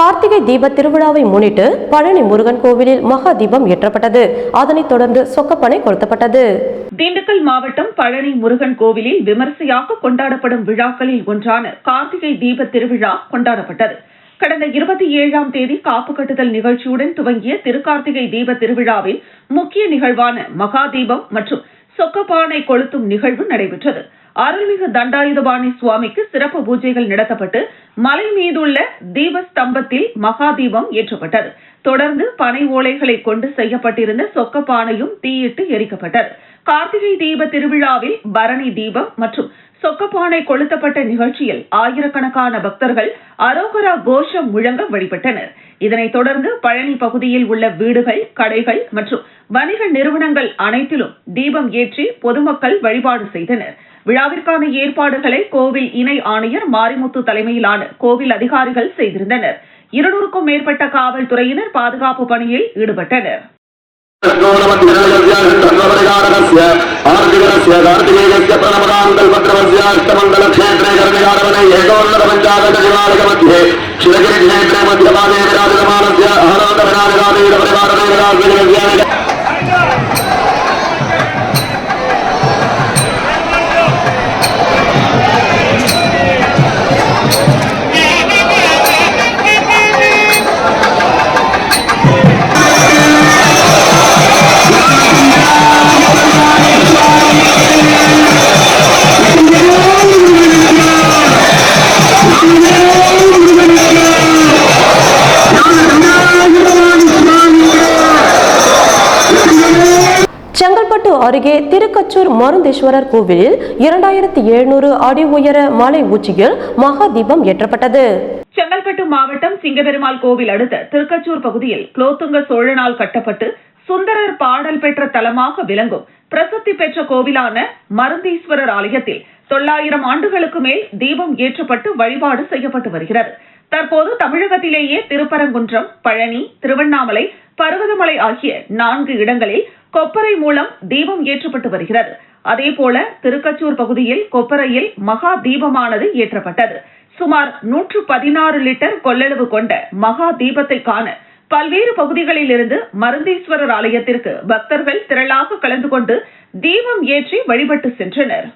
கார்த்திகை தீப திருவிழாவை முன்னிட்டு பழனி முருகன் கோவிலில் மகா தீபம் ஏற்றப்பட்டது. அதனைத் தொடர்ந்து சொக்கப்பனை கொளுத்தப்பட்டது. திண்டுக்கல் மாவட்டம் பழனி முருகன் கோவிலில் விமர்சையாக கொண்டாடப்படும் விழாக்களில் ஒன்றான கார்த்திகை தீப திருவிழா கொண்டாடப்பட்டது. கடந்த 27ஆம் தேதி காப்பு கட்டுதல் நிகழ்ச்சியுடன் துவங்கிய திருக்கார்த்திகை தீப திருவிழாவில் முக்கிய நிகழ்வான மகா தீபம் மற்றும் சொக்கப்பானை கொளுத்தும் நிகழ்வு நடைபெற்றது. அருள்மிகு தண்டாயுதபாணி சுவாமிக்கு சிறப்பு பூஜைகள் நடத்தப்பட்டு மலை மீதுள்ள தீபஸ்தம்பத்தில் மகா தீபம் ஏற்றப்பட்டது. தொடர்ந்து பனை ஓலைகளை கொண்டு செய்யப்பட்டிருந்த சொக்கப்பானையும் தீயிட்டு எரிக்கப்பட்டது. கார்த்திகை தீப திருவிழாவில் பரணி தீபம் மற்றும் சொக்கப்பானை கொளுத்தப்பட்ட நிகழ்ச்சியில் ஆயிரக்கணக்கான பக்தர்கள் அரோகரா கோஷம் முழங்க வழிபட்டனர். இதனைத் தொடர்ந்து பழனி பகுதியில் உள்ள வீடுகள், கடைகள் மற்றும் வணிக நிறுவனங்கள் அனைத்திலும் தீபம் ஏற்றி பொதுமக்கள் வழிபாடு செய்தனர். விழாவிற்கான ஏற்பாடுகளை கோவில் இணை ஆணையர் மாரிமுத்து தலைமையிலான கோவில் அதிகாரிகள் செய்திருந்தனர். 200க்கும் மேற்பட்ட காவல்துறையினர் பாதுகாப்பு பணியில் ஈடுபட்டனர். செங்கல்பட்டு அருகே திருக்கச்சூர் மருந்தீஸ்வரர் கோவிலில் 2700 அடி உயர மலை உச்சியில் மகா தீபம் ஏற்றப்பட்டது. செங்கல்பட்டு மாவட்டம் சிங்கபெருமாள் கோவில் அடுத்த திருக்கச்சூர் பகுதியில் குலோத்துங்க சோழனால் கட்டப்பட்டு சுந்தரர் பாடல் பெற்ற தலமாக விளங்கும் பிரசித்தி பெற்ற கோவிலான மருந்தீஸ்வரர் ஆலயத்தில் 900 ஆண்டுகளுக்கு மேல் தீபம் ஏற்றப்பட்டு வழிபாடு செய்யப்பட்டு வருகிறது. தற்போது தமிழகத்திலேயே திருப்பரங்குன்றம், பழனி, திருவண்ணாமலை, பர்வதமலை ஆகிய 4 இடங்களில் கொப்பரை மூலம் தீபம் ஏற்றப்பட்டு வருகிறது. அதேபோல திருக்கச்சூர் பகுதியில் கொப்பரையில் மகா தீபமானது ஏற்றப்பட்டது. சுமார் 116 லிட்டர் கொள்ளளவு கொண்ட மகா தீபத்தை காண பல்வேறு பகுதிகளில் இருந்து மருந்தீஸ்வரர் ஆலயத்திற்கு பக்தர்கள் திரளாக கலந்து கொண்டு தீபம் ஏற்றி வழிபட்டு சென்றனர்.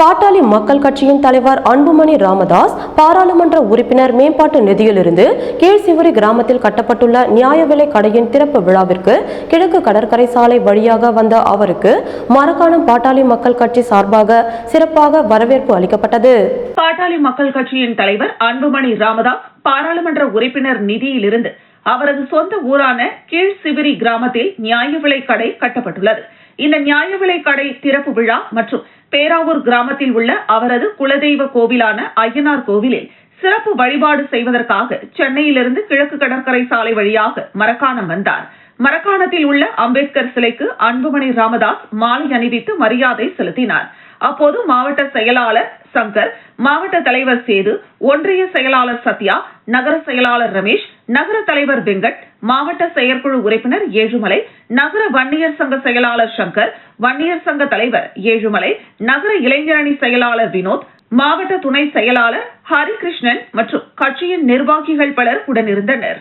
பாட்டாளி மக்கள் கட்சியின் தலைவர் அன்புமணி ராமதாஸ் பாராளுமன்ற உறுப்பினர் மேம்பாட்டு நிதியிலிருந்து கீழ்சிவரி கிராமத்தில் கட்டப்பட்டுள்ள நியாய விலை கடையின் திறப்பு விழாவிற்கு கிழக்கு கடற்கரை சாலை வழியாக வந்த அவருக்கு மரக்காணம் பாட்டாளி மக்கள் கட்சி சார்பாக சிறப்பாக வரவேற்பு அளிக்கப்பட்டது. பாட்டாளி மக்கள் கட்சியின் தலைவர் அன்புமணி ராமதாஸ் பாராளுமன்ற உறுப்பினர் நிதியிலிருந்து அவரது சொந்த ஊரான கீழ்சிவிரி கிராமத்தில் நியாய விலை கடை கட்டப்பட்டுள்ளது. இந்த நியாய விலை கடை திறப்பு விழா மற்றும் பேராவூர் கிராமத்தில் உள்ள அவரது குலதெய்வ கோவிலான ஐயனார் கோவிலில் சிறப்பு வழிபாடு செய்வதற்காக சென்னையிலிருந்து கிழக்கு கடற்கரை சாலை வழியாக மரக்காணம் வந்தார். மரக்காணத்தில் உள்ள அம்பேத்கர் சிலைக்கு அன்புமணி ராமதாஸ் மாலை அணிவித்து மரியாதை செலுத்தினார். அப்போது மாவட்ட செயலாளர் சங்கர், மாவட்ட தலைவர் சேது, ஒன்றிய செயலாளர் சத்யா, நகர செயலாளர் ரமேஷ், நகர தலைவர் வெங்கட், மாவட்ட செயற்குழு உறுப்பினர் ஏழுமலை, நகர வன்னியர் சங்க செயலாளர் சங்கர், வன்னியர் சங்க தலைவர் ஏழுமலை, நகர இளைஞரணி செயலாளர் வினோத், மாவட்ட துணை செயலாளர் ஹரிகிருஷ்ணன் மற்றும் கட்சியின் நிர்வாகிகள் பலர் உடனிருந்தனர்.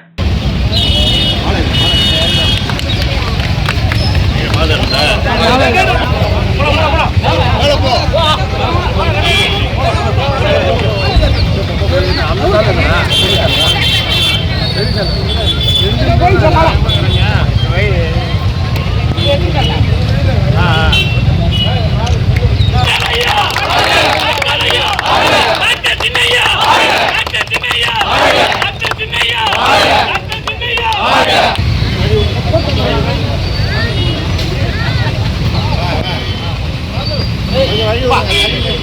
Ayo.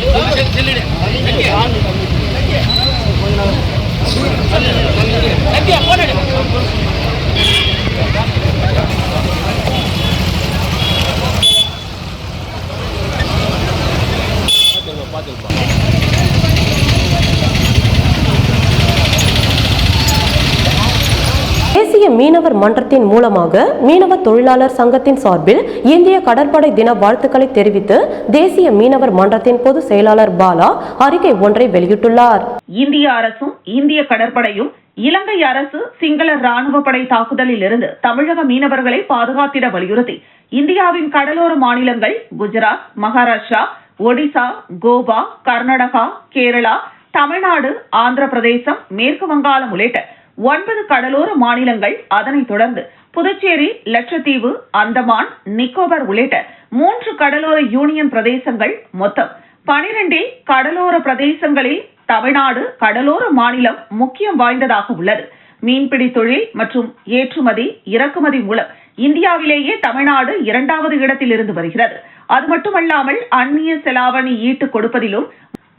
மீனவர் மன்றத்தின் மூலமாக மீனவ தொழிலாளர் சங்கத்தின் சார்பில் இந்திய கடற்படை தின வாழ்த்துக்களை தெரிவித்து தேசிய மீனவர் மன்றத்தின் பொதுச் செயலாளர் பாலா அறிக்கை ஒன்றை வெளியிட்டுள்ளார். இந்திய அரசும் இந்திய கடற்படையும் இலங்கை அரசு சிங்கள ராணுவ படை தாக்குதலில் இருந்து தமிழக மீனவர்களை பாதுகாத்திட வலியுறுத்தி இந்தியாவின் கடலோர மாநிலங்கள் குஜராத், மகாராஷ்டிரா, ஒடிசா, கோவா, கர்நாடகா, கேரளா, தமிழ்நாடு, ஆந்திர பிரதேசம், மேற்கு வங்காளம் உள்ளிட்ட 9 கடலோர மாநிலங்கள், அதனைத் தொடர்ந்து புதுச்சேரி, லட்சத்தீவு, அந்தமான், நிக்கோபர் உள்ளிட்ட 3 கடலோர யூனியன் பிரதேசங்கள் மொத்தம் 12 கடலோர பிரதேசங்களில் தமிழ்நாடு கடலோர மாநிலம் முக்கியம் வாய்ந்ததாக உள்ளது. மீன்பிடி தொழில் மற்றும் ஏற்றுமதி, இறக்குமதி மூலம் இந்தியாவிலேயே தமிழ்நாடு 2வது இடத்தில் இருந்து வருகிறது. அது மட்டுமல்லாமல் அந்நிய செலாவணி ஈட்டு கொடுப்பதிலும்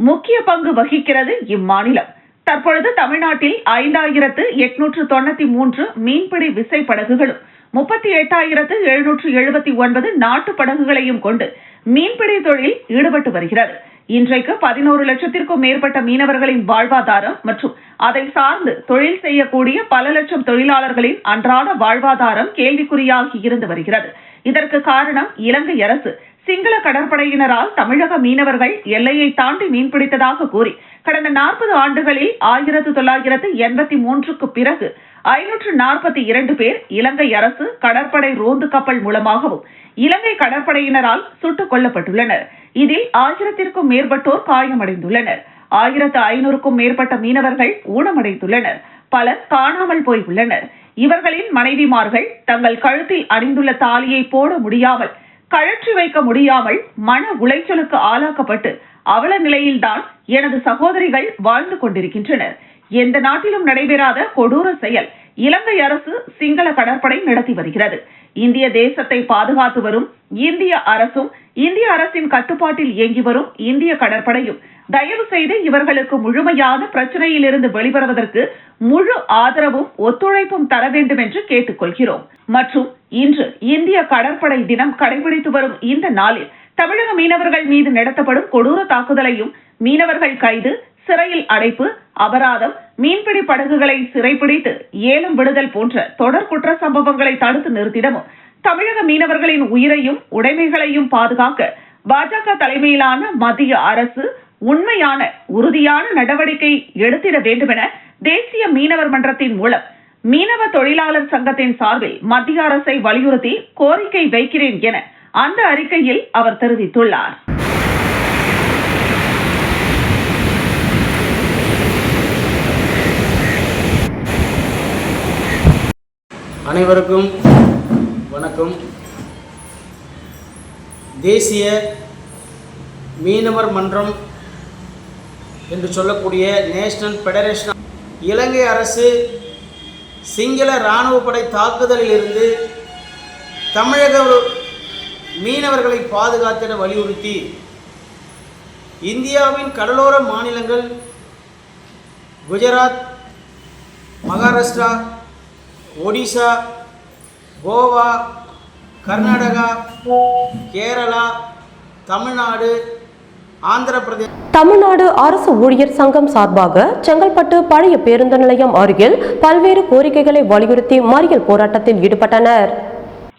முக்கிய பங்கு வகிக்கிறது இம்மாநிலம். தற்பொழுது தமிழ்நாட்டில் 5893 மீன்பிடி விசைப்படகுகளும் 38,779 நாட்டு படகுகளையும் கொண்டு மீன்பிடி தொழில் ஈடுபட்டு வருகிறது. இன்றைக்கு 11 லட்சத்திற்கும் மேற்பட்ட மீனவர்களின் வாழ்வாதாரம் மற்றும் அதை சார்ந்து தொழில் செய்யக்கூடிய பல லட்சம் தொழிலாளர்களின் அன்றாட வாழ்வாதாரம் கேள்விக்குறியாகி இருந்து வருகிறது. இதற்கு காரணம் இலங்கை அரசு சிங்கள கடற்படையினரால் தமிழக மீனவர்கள் எல்லையை தாண்டி மீன்பிடித்ததாக கூறி கடந்த 40 ஆண்டுகளில் 1983க்கு பிறகு 542 பேர் இலங்கை அரசு கடற்படை ரோந்து கப்பல் மூலமாகவும் இலங்கை கடற்படையினரால் சுட்டுக் கொல்லப்பட்டுள்ளனர். இதில் 1000த்திற்கும் மேற்பட்டோர் காயமடைந்துள்ளனர். 1500க்கும் மேற்பட்ட மீனவர்கள் ஊனமடைந்துள்ளனர். பலர் காணாமல் போய் உள்ளனர். இவர்களின் மனைவிமார்கள் தங்கள் கழுத்தில் அணிந்துள்ள தாலியை போட முடியாமல், கழற்றி வைக்க முடியாமல் மன உளைச்சலுக்கு ஆளாக்கப்பட்டு அவல நிலையில்தான் எனது சகோதரிகள் வாழ்ந்து கொண்டிருக்கின்றனர். எந்த நாட்டிலும் நடைபெறாத கொடூர செயல் இலங்கை அரசு சிங்கள கடற்படை நடத்தி வருகிறது. இந்திய தேசத்தை பாதுகாத்து வரும் இந்திய அரசும் இந்திய அரசின் கட்டுப்பாட்டில் இயங்கி வரும் இந்திய கடற்படையும் தயவு செய்து இவர்களுக்கு முழுமையான பிரச்சனையிலிருந்து வெளிவருவதற்கு முழு ஆதரவும் ஒத்துழைப்பும் தர வேண்டும் என்று கேட்டுக்கொள்கிறோம். மற்றும் இன்று இந்திய கடற்படை தினம் கடைபிடித்து வரும் இந்த நாளில் தமிழக மீனவர்கள் மீது நடத்தப்படும் கொடூர தாக்குதலையும், மீனவர்கள் கைது, சிறையில் அடைப்பு, அபராதம், மீன்பிடி படகுகளை சிறைப்பிடித்து ஏலம் விடுதல் போன்ற தொடர் குற்ற சம்பவங்களை தடுத்து நிறுத்திடவும், தமிழக மீனவர்களின் உயிரையும் உடைமைகளையும் பாதுகாக்க பாஜக தலைமையிலான மத்திய அரசு உண்மையான உறுதியான நடவடிக்கை எடுத்திட வேண்டும் என தேசிய மீனவர் மன்றத்தின் மூலம் மீனவ தொழிலாளர் சங்கத்தின் சார்பில் மத்திய அரசை வலியுறுத்தி கோரிக்கை வைக்கிறேன் என அந்த அறிக்கையில் அவர் தெரிவித்துள்ளார். அனைவருக்கும் வணக்கம். தேசிய மீனவர் மன்றம் என்று சொல்லக்கூடிய நேஷனல் ஃபெடரேஷன் இலங்கை அரசு சிங்கள இராணுவ படை தாக்குதலில் இருந்து தமிழக மீனவர்களை பாதுகாத்திட வலியுறுத்தி இந்தியாவின் கடலோர மாநிலங்கள் குஜராத், மகாராஷ்டிரா, ஒடிசா, கோவா, கர்நாடகா, கேரளா, தமிழ்நாடு, ஆந்திர பிரதேசம். தமிழ்நாடு அரசு ஊழியர் சங்கம் சார்பாக செங்கல்பட்டு பழைய பேருந்து நிலையம் அருகில் பல்வேறு கோரிக்கைகளை வலியுறுத்தி மறியல் போராட்டத்தில் ஈடுபட்டனர்.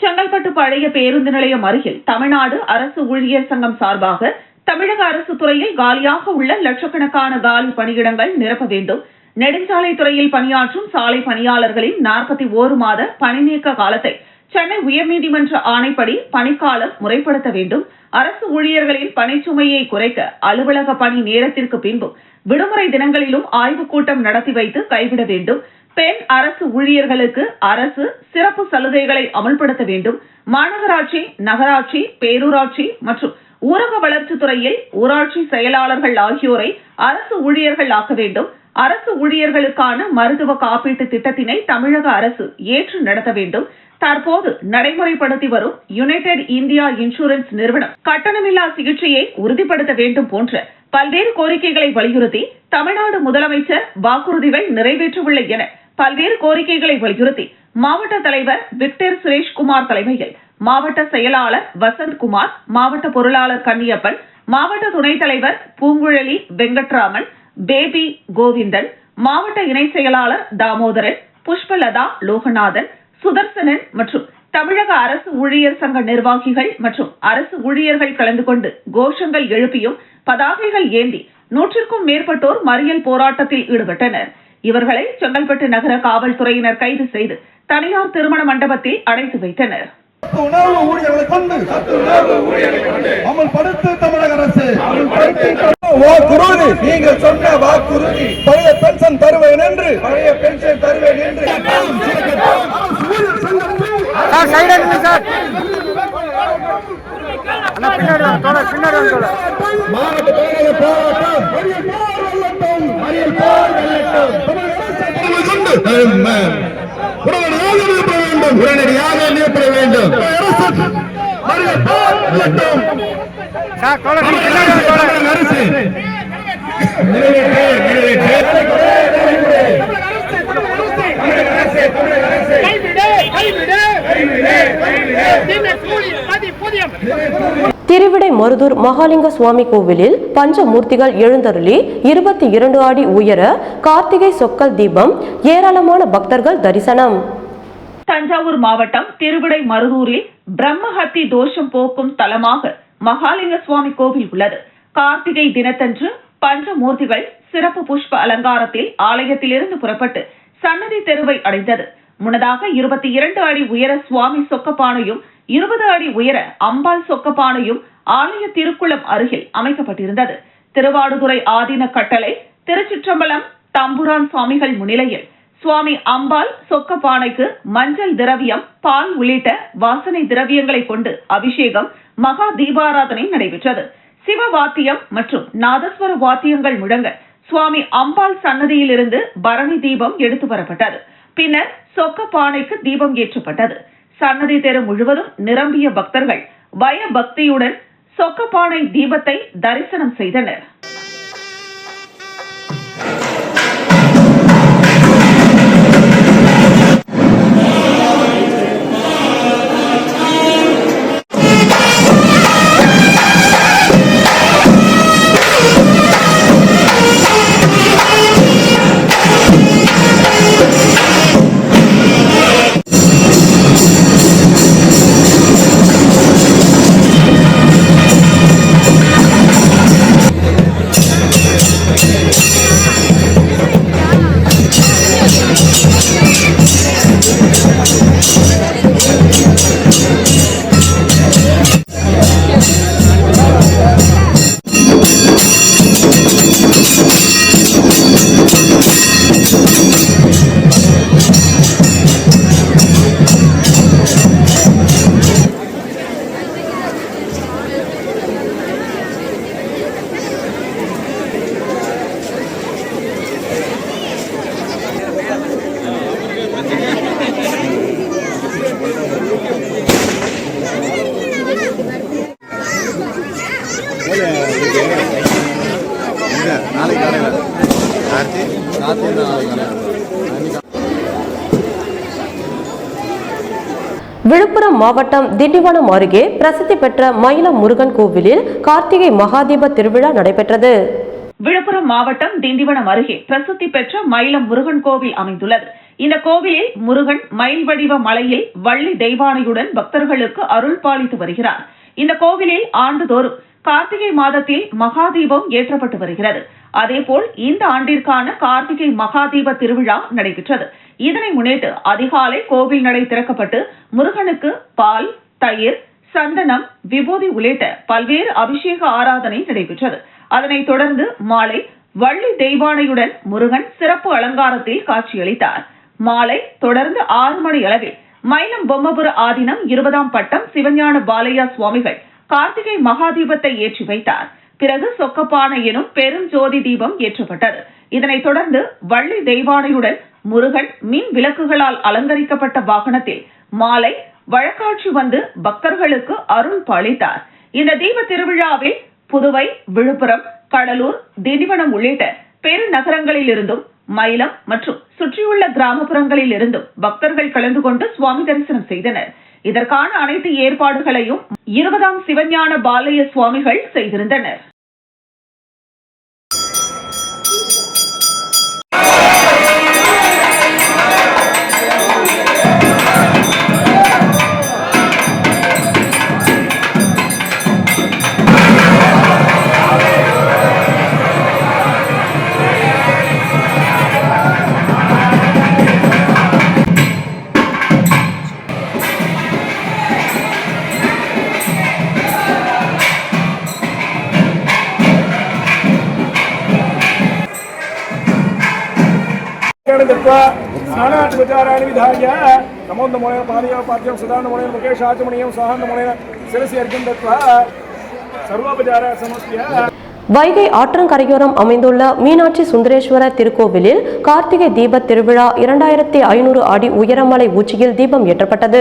செங்கல்பட்டு பழைய பேருந்து நிலையம் அருகில் தமிழ்நாடு அரசு ஊழியர் சங்கம் சார்பாக தமிழக அரசு துறையில் காலியாக உள்ள லட்சக்கணக்கான காலி பணியிடங்கள் நிரப்ப வேண்டும், நெடுஞ்சாலை துறையில் பணியாற்றும் சாலை பணியாளர்களின் 41 மாத பணி நீக்க காலத்தை சென்னை உயர்நீதிமன்ற ஆணைப்படி பணிக்காலம் முறைப்படுத்த வேண்டும், அரசு ஊழியர்களின் பணிச்சுமையை குறைக்க அலுவலக பணி நேரத்திற்கு பின்பும் விடுமுறை தினங்களிலும் ஆய்வுக் கூட்டம் நடத்தி வைத்து கைவிட வேண்டும், பெண் அரசு ஊழியர்களுக்கு அரசு சிறப்பு சலுகைகளை அமல்படுத்த வேண்டும், மாநகராட்சி, நகராட்சி, பேரூராட்சி மற்றும் ஊரக வளர்ச்சித் துறையில் ஊராட்சி செயலாளர்கள் ஆகியோரை அரசு ஊழியர்கள் ஆக்க வேண்டும், அரசு ஊழியர்களுக்கான மருத்துவ காப்பீட்டு திட்டத்தினை தமிழக அரசு ஏற்று நடத்த வேண்டும், தற்போது நடைமுறைப்படுத்தி வரும் யுனைடெட் இந்தியா இன்சூரன்ஸ் நிறுவனம் கட்டணமில்லா சிகிச்சையை உறுதிப்படுத்த வேண்டும் போன்ற பல்வேறு கோரிக்கைகளை வலியுறுத்தி தமிழ்நாடு முதலமைச்சர் வாக்குறுதிகள் நிறைவேற்றவில்லை என பல்வேறு கோரிக்கைகளை வலியுறுத்தி மாவட்ட தலைவர் விக்டர் சுரேஷ்குமார் தலைமையில் மாவட்ட செயலாளர் வசந்த்குமார், மாவட்ட பொருளாளர் கன்னியப்பன், மாவட்ட துணைத் தலைவர் பூங்குழலி வெங்கட்ராமன், பேபி கோவிந்தன், மாவட்ட இணை செயலாளர் தாமோதரன், புஷ்பலதா, லோகநாதன், சுதர்சனன் மற்றும் தமிழக அரசு ஊழியர் சங்க நிர்வாகிகள் மற்றும் அரசு ஊழியர்கள் கலந்து கொண்டு கோஷங்கள் எழுப்பியும் பதாகைகள் ஏந்தி 100க்கும் மேற்பட்டோர் மறியல் போராட்டத்தில் ஈடுபட்டனர். இவர்களை செங்கல்பட்டு நகர காவல்துறையினர் கைது செய்து தனியார் திருமண மண்டபத்தில் அடைத்து வைத்தனர். உணவு ஊழியர்களை கொண்டு அமல்படுத்து தமிழக அரசு. வாக்குறுதி, நீங்கள் சொன்ன வாக்குறுதி, பழைய பென்ஷன் தருவேன் என்று உடனடியாக நிறுத்த வேண்டும். திருவிடை மருதூர் மகாலிங்க சுவாமி கோவிலில் பஞ்சமூர்த்திகள் எழுந்தருளி 22 அடி உயர கார்த்திகை சொக்கல் தீபம், ஏராளமான பக்தர்கள் தரிசனம். தஞ்சாவூர் மாவட்டம் திருவிடை மருதூரில் பிரம்மஹத்தி தோஷம் போக்கும் தலமாக மகாலிங்க சுவாமி கோவில் உள்ளது. கார்த்திகை தினத்தன்று பஞ்சமூர்த்திகள் சிறப்பு புஷ்ப அலங்காரத்தில் ஆலயத்திலிருந்து புறப்பட்டு சன்னதி தெருவை அடைந்தது. முன்னதாக 22 அடி உயர சுவாமி சொக்கப்பானையும் 20 அடி உயர அம்பாள் சொக்கப்பானையும் ஆலய திருக்குளம் அருகில் அமைக்கப்பட்டிருந்தது. திருவாடுதுறை ஆதீன கட்டளை திருச்சிற்றம்பலம் தம்புரான் சுவாமிகள் முன்னிலையில் சுவாமி அம்பாள் சொக்கப்பானைக்கு மஞ்சள் திரவியம், பால் உள்ளிட்ட வாசனை திரவியங்களை கொண்டு அபிஷேகம், மகா தீபாராதனை நடைபெற்றது. சிவ வாத்தியம் மற்றும் நாதஸ்வர வாத்தியங்கள் முழங்க சுவாமி அம்பாள் சன்னதியிலிருந்து பரணி தீபம் எடுத்து வரப்பட்டது. பின்னர் சொக்கப்பானைக்கு தீபம் ஏற்றப்பட்டது. சன்னதி தெரு முழுவதும் நிரம்பிய பக்தர்கள் பய பக்தியுடன் சொக்கப்பானை தீபத்தை தரிசனம் செய்தனர். விழுப்புரம் மாவட்டம் திண்டிவனம் அருகே பிரசித்தி பெற்ற மயிலம் முருகன் கோவிலில் கார்த்திகை மகாதீப திருவிழா நடைபெற்றது. விழுப்புரம் மாவட்டம் திண்டிவனம் அருகே பிரசித்தி பெற்ற மயிலம் முருகன் கோவில் அமைந்துள்ளது. இந்த கோவிலில் முருகன் மயில் வடிவ மலையில் வள்ளி தெய்வானையுடன் பக்தர்களுக்கு அருள் பாலித்து வருகிறார். இந்த கோவிலில் ஆண்டுதோறும் கார்த்திகை மாதத்தில் மகாதீபம் ஏற்றப்பட்டு வருகிறது. அதேபோல் இந்த ஆண்டிற்கான கார்த்திகை மகாதீப திருவிழா நடைபெற்றது. இதனை முன்னிட்டு அதிகாலை கோவில் நடை திறக்கப்பட்டு முருகனுக்கு பால், தயிர், சந்தனம், விபூதி உள்ளிட்ட பல்வேறு அபிஷேக ஆராதனை நடைபெற்றது. அதனைத் தொடர்ந்து மாலை வள்ளி தெய்வானையுடன் முருகன் சிறப்பு அலங்காரத்தில் காட்சியளித்தார். மாலை தொடர்ந்து 6 மணி அளவில் மயிலம் பொம்மபுர ஆதீனம் 20ஆம் பட்டம் சிவஞான பாலையா சுவாமிகள் கார்த்திகை மகாதீபத்தை ஏற்றி வைத்தார். பிறகு சொக்கப்பானை எனும் பெரும் ஜோதி தீபம் ஏற்றப்பட்டது. இதனைத் தொடர்ந்து வள்ளி தெய்வானையுடன் முருகன் மின் விளக்குகளால் அலங்கரிக்கப்பட்ட வாகனத்தில் மாலை வழக்காட்சி வந்து பக்தர்களுக்கு அருள் பாலித்தார். இந்த தீப திருவிழாவில் புதுவை, விழுப்புரம், கடலூர், திண்டிவனம் உள்ளிட்ட பெருநகரங்களில் இருந்தும் மயிலம் மற்றும் சுற்றியுள்ள கிராமப்புறங்களில் இருந்தும் பக்தர்கள் கலந்து கொண்டு சுவாமி தரிசனம் செய்தனர். இதற்கான அனைத்து ஏற்பாடுகளையும் 20ஆம் சிவஞான பாலைய சுவாமிகள் செய்திருந்தனர். तर्पयामि दत्वा स्नानात्मचाराणि विधाय नमोन्दमोनेन पादयोपाद्यं सदानमोनेन मुकेशाचमणीयं स्वाहान्दमोनेन शिरसि अर्घ्यं दत्वा सर्वोपचाराः समर्प्य வைகை ஆற்றங்கரையோரம் அமைந்துள்ள மீனாட்சி சுந்தரேஸ்வரர் திருக்கோவிலில் கார்த்திகை தீப திருவிழா 2500 அடி உயரமலை உச்சியில் தீபம் ஏற்றப்பட்டது.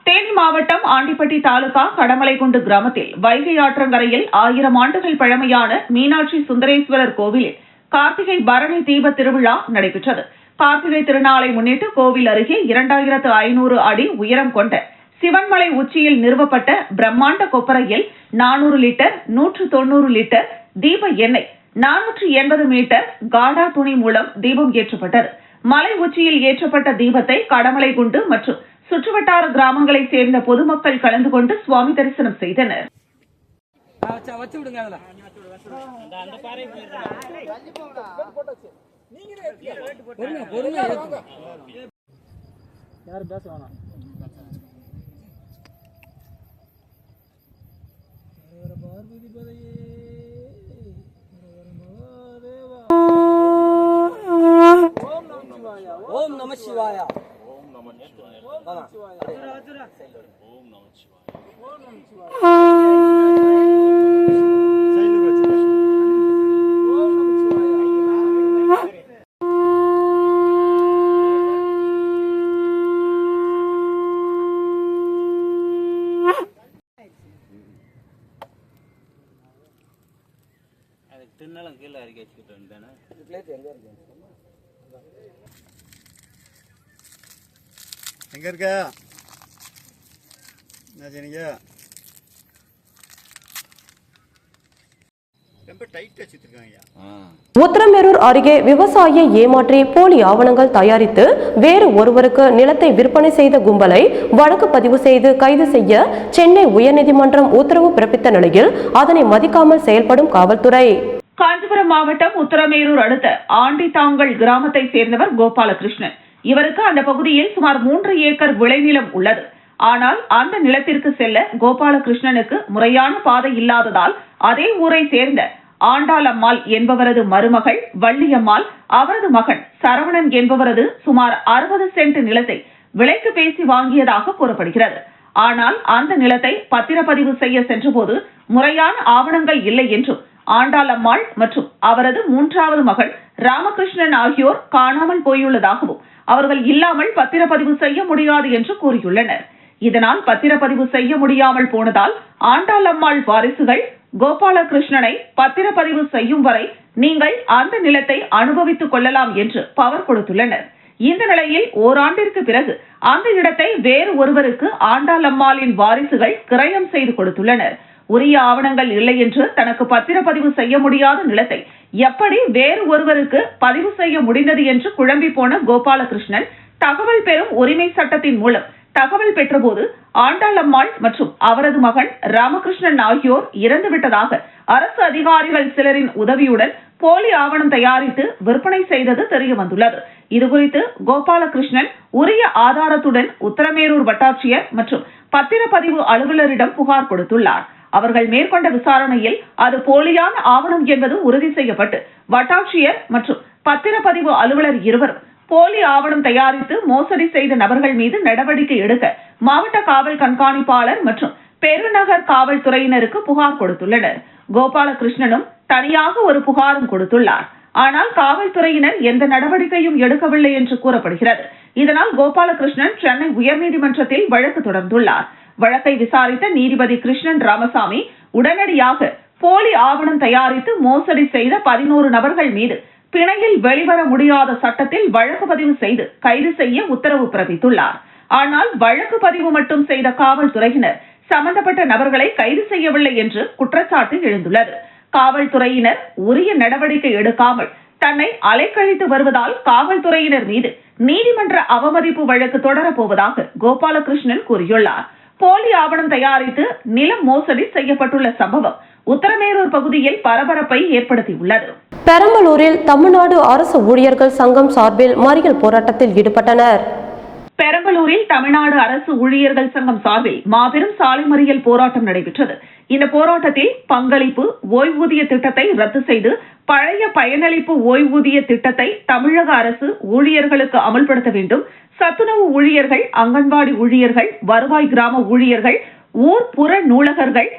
தேனி மாவட்டம் ஆண்டிப்பட்டி தாலுகா கடமலைக்குண்டு கிராமத்தில் வைகை ஆற்றங்கரையில் 1000 ஆண்டுகள் பழமையான மீனாட்சி சுந்தரேஸ்வரர் கோவிலில் கார்த்திகை பரணி தீப திருவிழா நடைபெற்றது. கார்த்திகை திருநாளை முன்னிட்டு கோவில் அருகே 2500 அடி உயரம் கொண்ட சிவன்மலை உச்சியில் நிறுவப்பட்ட பிரம்மாண்ட கொப்பரையில் 400 லிட்டர் 190 லிட்டர் தீப எண்ணெய் 480 மீட்டர் காடா துணி மூலம் தீபம் ஏற்றப்பட்டது. மலை உச்சியில் ஏற்றப்பட்ட தீபத்தை கடமலைக்குண்டு மற்றும் சுற்றுவட்டார கிராமங்களைச் சேர்ந்த பொதுமக்கள் கலந்து கொண்டு சுவாமி தரிசனம் செய்தனர். ओम नमः शिवाय ओम नमः திருநாளம் கீழே அறிக்கை வச்சுக்கிட்டு வந்தேன். எங்க இருக்க என்ன செய்றீங்க? ரொம்ப டைட்டா வச்சிருக்காங்க. உத்திரமேரூர் அருகே விவசாயியை ஏமாற்றி போலி ஆவணங்கள் தயாரித்து வேறு ஒருவருக்கு நிலத்தை விற்பனை செய்த கும்பலை வழக்கு பதிவு செய்து கைது செய்ய சென்னை உயர்நீதிமன்றம் உத்தரவு பிறப்பித்த நிலையில் அதனை மதிக்காமல் செயல்படும் காவல்துறை. காஞ்சிபுரம் மாவட்டம் உத்திரமேரூர் அடுத்த ஆண்டித்தாங்கல் கிராமத்தை சேர்ந்தவர் கோபாலகிருஷ்ணன். இவருக்கு அந்த பகுதியில் சுமார் 3 ஏக்கர் விளைநிலம் உள்ளது. ஆனால் அந்த நிலத்திற்கு செல்ல கோபாலகிருஷ்ணனுக்கு முறையான பாதை இல்லாததால் அதே ஊரை சேர்ந்த ஆண்டாளம்மாள் என்பவரது மருமகள் வள்ளியம்மாள், அவரது மகன் சரவணன் என்பவரது சுமார் 60 சென்ட் நிலத்தை விலைக்கு பேசி வாங்கியதாக கூறப்படுகிறது. ஆனால் அந்த நிலத்தை பத்திரப்பதிவு செய்ய சென்றபோது முறையான ஆவணங்கள் இல்லை என்றும் ஆண்டாளம்மாள் மற்றும் அவரது 3வது மகள் ராமகிருஷ்ணன் ஆகியோர் காணாமல் போயுள்ளதாகவும் அவர்கள் இல்லாமல் பத்திரப்பதிவு செய்ய முடியாது என்று கூறியுள்ளனர். இதனால் பத்திரப்பதிவு செய்ய முடியாமல் போனதால் ஆண்டாளம்மாள் வாரிசுகள் கோபாலகிருஷ்ணனை பத்திரப்பதிவு செய்யும் வரை நீங்கள் அந்த நிலத்தை அனுபவித்துக் கொள்ளலாம் என்று பவர் கொடுத்துள்ளனர். இந்த நிலையில் ஓராண்டிற்கு பிறகு அந்த இடத்தை வேறு ஒருவருக்கு ஆண்டாளம்மாளின் வாரிசுகள் கிரயம் செய்து கொடுத்துள்ளனர். உரிய ஆவணங்கள் இல்லை என்று தனக்கு பத்திரப்பதிவு செய்ய முடியாத நிலத்தை எப்படி வேறு ஒருவருக்கு பதிவு செய்ய முடிந்தது என்று குழம்பி போன கோபாலகிருஷ்ணன் தகவல் பெறும் உரிமை சட்டத்தின் மூலம் தகவல் பெற்றபோது ஆண்டாளம்மாள் மற்றும் அவரது மகன் ராமகிருஷ்ணன் ஆகியோர் இறந்துவிட்டதாக அரசு அதிகாரிகள் சிலரின் உதவியுடன் போலி ஆவணம் தயாரித்து விற்பனை செய்தது தெரியவந்துள்ளது. இதுகுறித்து கோபாலகிருஷ்ணன் உரிய ஆதாரத்துடன் உத்திரமேரூர் வட்டாட்சியர் மற்றும் பத்திரப்பதிவு அலுவலரிடம் புகார் கொடுத்துள்ளார். அவர்கள் மேற்கொண்ட விசாரணையில் அது போலியான ஆவணம் என்பது உறுதி செய்யப்பட்டு வட்டாட்சியர் மற்றும் பத்திரப்பதிவு அலுவலர் இருவரும் போலி ஆவணம் தயாரித்து மோசடி செய்த நபர்கள் மீது நடவடிக்கை எடுக்க மாவட்ட காவல் கண்காணிப்பாளர் மற்றும் பெருநகர் காவல்துறையினருக்கு புகார் கொடுத்துள்ளனர். கோபாலகிருஷ்ணனும் தனியாக ஒரு புகாரும் கொடுத்துள்ளார். ஆனால் காவல்துறையினர் எந்த நடவடிக்கையும் எடுக்கவில்லை என்று கூறப்படுகிறது. இதனால் கோபாலகிருஷ்ணன் சென்னை உயர்நீதிமன்றத்தில் வழக்கு தொடர்ந்துள்ளார். வழக்கை விசாரித்த நீதிபதி கிருஷ்ணன் ராமசாமி உடனடியாக போலி ஆவணம் தயாரித்து மோசடி செய்த 11 நபர்கள் மீது பிணையில் வெளிவர முடியாத சட்டத்தில் வழக்கு பதிவு செய்து கைது செய்ய உத்தரவு பிறப்பித்துள்ளார். ஆனால் வழக்கு பதிவு மட்டும் செய்த காவல்துறையினர் சம்பந்தப்பட்ட நபர்களை கைது செய்யவில்லை என்று குற்றச்சாட்டு எழுந்துள்ளது. காவல்துறையினர் உரிய நடவடிக்கை எடுக்காமல் தன்னை அலைக்கழித்து வருவதால் காவல்துறையினர் மீது நீதிமன்ற அவமதிப்பு வழக்கு தொடரப்போவதாக கோபாலகிருஷ்ணன் கூறியுள்ளார். போலி ஆவணம் தயாரித்து நிலம் மோசடி செய்யப்பட்டுள்ள சம்பவம் உத்திரமேரூர் பகுதியில் பரபரப்பை ஏற்படுத்தியுள்ளது. பெரம்பலூரில் தமிழ்நாடு அரசு ஊழியர்கள் சங்கம் சார்பில் மறியல் போராட்டத்தில் ஈடுபட்டனர். பெரம்பலூரில் தமிழ்நாடு அரசு ஊழியர்கள் சங்கம் சார்பில் மாபெரும் சாலை மறியல் போராட்டம் நடைபெற்றது. இந்த போராட்டத்தில் பங்களிப்பு ஓய்வூதிய திட்டத்தை ரத்து செய்து பழைய பயனளிப்பு ஓய்வூதிய திட்டத்தை தமிழக அரசு ஊழியர்களுக்கு அமல்படுத்த வேண்டும். சத்துணவு ஊழியர்கள், அங்கன்வாடி ஊழியர்கள், வருவாய் கிராம ஊழியர்கள், ஊர்ப்புற நூலகர்கள்,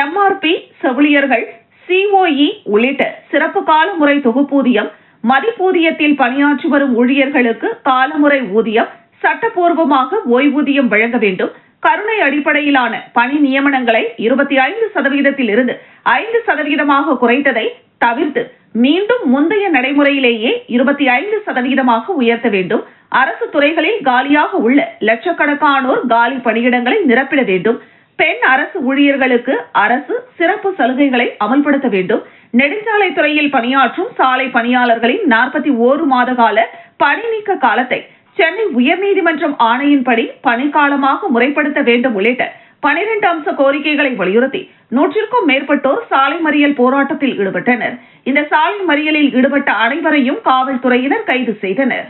எம்ஆர்பி செவிலியர்கள், சிஓஇ உள்ளிட்ட சிறப்பு காலமுறை தொகுப்பூதியம், மதிப்பூதியத்தில் பணியாற்றி வரும் ஊழியர்களுக்கு காலமுறை ஊதியம், சட்டப்பூர்வமாக ஓய்வூதியம் வழங்க வேண்டும். கருணை அடிப்படையிலான பணி நியமனங்களை 25% இருந்து 5% குறைத்ததை தவிர்த்து மீண்டும் முந்தைய நடைமுறையிலேயே 25% உயர்த்த வேண்டும். அரசு துறைகளில் காலியாக உள்ள லட்சக்கணக்கானோர் காலி பணியிடங்களை நிரப்பிட வேண்டும். பெண் அரசு ஊழியர்களுக்கு அரசு சிறப்பு சலுகைகளை அமல்படுத்த வேண்டும். நெடுஞ்சாலை துறையில் பணியாற்றும் சாலை பணியாளர்களின் 41 மாத கால பணி நீக்க காலத்தை சென்னை உயர்நீதிமன்றம் ஆணையின்படி பணிக்காலமாக முறைப்படுத்த வேண்டும் உள்ளிட்ட 12 அம்ச கோரிக்கைகளை வலியுறுத்தி 100க்கும் மேற்பட்டோர் சாலை மறியல் போராட்டத்தில் ஈடுபட்டனர். இந்த சாலை மறியலில் ஈடுபட்ட அனைவரையும் காவல்துறையினர் கைது செய்தனர்.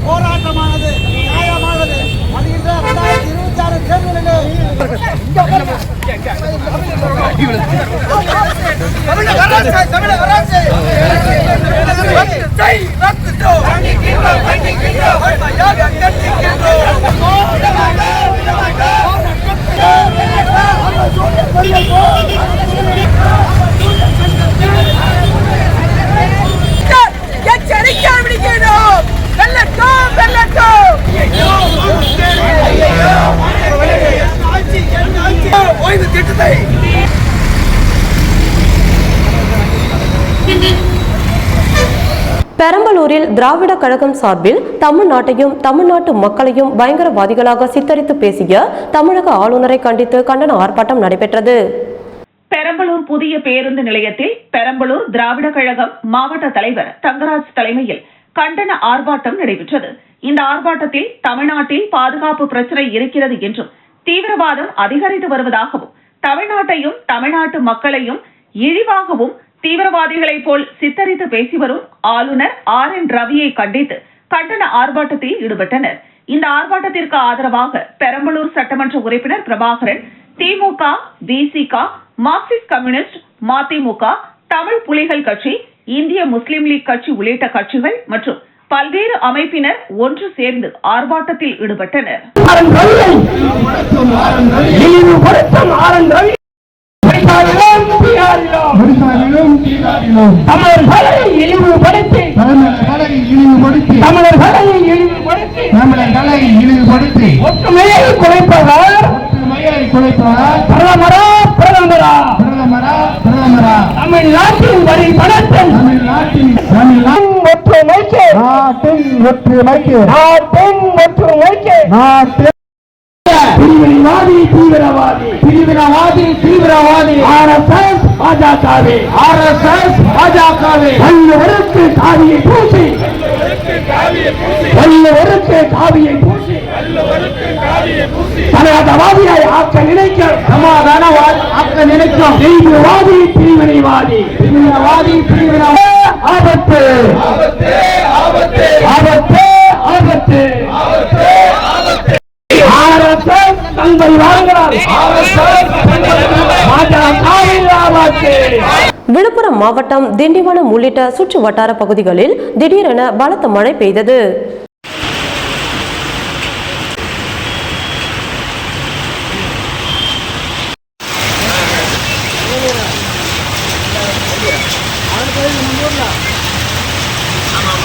போராட்டமானது நியாயமானது. வருகின்ற 2026 தேர்தலிலே எச்சரிக்கை விடுகிறோம். வெல்லட்டும் வெல்லட்டும். ஓய்வு திட்டத்தை பெரம்பலூரில் திராவிட கழகம் சார்பில் தமிழ்நாட்டையும் தமிழ்நாட்டு மக்களையும் பயங்கரவாதிகளாக சித்தரித்து பேசிய தமிழக ஆளுநரை கண்டித்து கண்டன ஆர்ப்பாட்டம் நடைபெற்றது. பெரம்பலூர் புதிய பேருந்து நிலையத்தில் பெரம்பலூர் திராவிட கழகம் மாவட்ட தலைவர் தங்கராஜ் தலைமையில் கண்டன ஆர்ப்பாட்டம் நடைபெற்றது. இந்த ஆர்ப்பாட்டத்தில் தமிழ்நாட்டில் பாதுகாப்பு பிரச்சினை இருக்கிறது என்றும் தீவிரவாதம் அதிகரித்து வருவதாகவும் தமிழ்நாட்டையும் தமிழ்நாட்டு மக்களையும் இழிவாகவும் தீவிரவாதிகளைப் போல் சித்தரித்து பேசி வரும் ஆளுநர் RN ரவியை கண்டித்து கண்டன ஆர்ப்பாட்டத்தில் ஈடுபட்டனர். இந்த ஆர்ப்பாட்டத்திற்கு ஆதரவாக பெரம்பலூர் சட்டமன்ற உறுப்பினர் பிரபாகரன், திமுக, விசிக, மார்க்சிஸ்ட் கம்யூனிஸ்ட், மதிமுக, தமிழ் புலிகள் கட்சி, இந்திய முஸ்லிம் லீக் கட்சி உள்ளிட்ட கட்சிகள் மற்றும் பல்வேறு அமைப்பினர் ஒன்று சேர்ந்து ஆர்ப்பாட்டத்தில் ஈடுபட்டனர். தமிழர்களை இழிவுபடுத்தி ஒற்றுமையை குலைப்பவர் பிரதமரா தமிழ்நாட்டின் வரி பணத்தில் ஒற்றுமைக்கு தீவிரவாதி RSS பாஜகவே வள்ளுவருக்கு காவியை பூசி சனாதனவாதியை ஆக்க நினைக்கும் பிரிவினைவாதி ஆபத்து தங்கள் வாங்குகிறார். விழுப்புரம் மாவட்டம் திண்டிவனம் உள்ளிட்ட சுற்று வட்டார பகுதிகளில் திடீரென பலத்த மழை பெய்தது. ஆமா